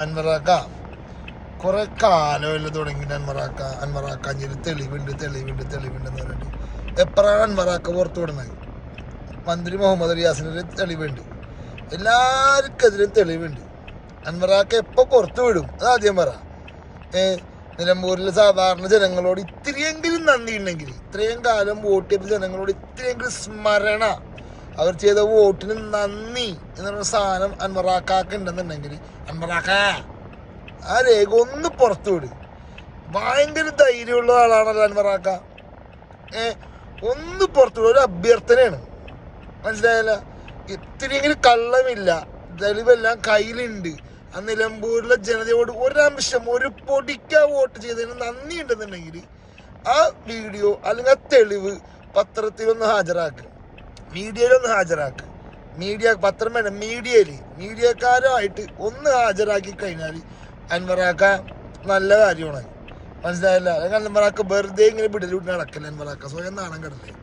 അൻവറാക്ക കുറെ കാലമല്ല തുടങ്ങിയിട്ട് അൻവറാക്ക അഞ്ചിൽ തെളിവുണ്ടെന്ന് പറഞ്ഞിട്ട് എപ്പോഴാണ് അൻവറാക്ക പുറത്തു വിടുന്നത്? മന്ത്രി മുഹമ്മദ് റിയാസിനൊരു തെളിവുണ്ട്, എല്ലാവർക്കെതിരും തെളിവുണ്ട്. അൻവറാക്ക എപ്പോൾ പുറത്തു വിടും അത് ആദ്യം പറ. നിലമ്പൂരിലെ സാധാരണ ജനങ്ങളോട് ഇത്തിരിയെങ്കിലും നന്ദി ഉണ്ടെങ്കിൽ, ഇത്രയും കാലം വോട്ട് ചെയ്ത ജനങ്ങളോട് ഇത്തിരിയെങ്കിലും സ്മരണ, അവർ ചെയ്ത വോട്ടിന് നന്ദി എന്നുള്ള സാധനം അൻവറാക്കാക്ക് ഉണ്ടെന്നുണ്ടെങ്കിൽ അൻവറാക്ക ആ രേഖ ഒന്ന് പുറത്തു വിട്. ഭയങ്കര ധൈര്യമുള്ള ആളാണല്ലോ അൻവറാക്ക. ഒന്ന് പുറത്തു വിടുക, ഒരു അഭ്യർത്ഥനയാണ്, മനസ്സിലായല്ല? ഇത്തിരിയെങ്കിലും കള്ളമില്ല, തെളിവെല്ലാം കയ്യിലുണ്ട്. ആ നിലമ്പൂരിലെ ജനതയോട് ഒരംശം, ഒരു പൊടിക്ക വോട്ട് ചെയ്തതിന് നന്ദി ഉണ്ടെന്നുണ്ടെങ്കിൽ ആ വീഡിയോ അല്ലെങ്കിൽ ആ തെളിവ് പത്രത്തിലൊന്ന് ഹാജരാക്കുക, മീഡിയയിലൊന്ന് ഹാജരാക്കുക. പത്രം വേണം, മീഡിയക്കാരുമായിട്ട് ഒന്ന് ഹാജരാക്കി കഴിഞ്ഞാൽ അൻവറാക്ക നല്ല കാര്യമാണ്, മനസ്സിലായല്ല? അല്ലെങ്കിൽ അൻവറാക്ക വെറുതെ ഇങ്ങനെ വിടലിട്ട് നടക്കല്ലേ? അൻവറാക്ക സ്വയം നാണം കെടല്ലേ?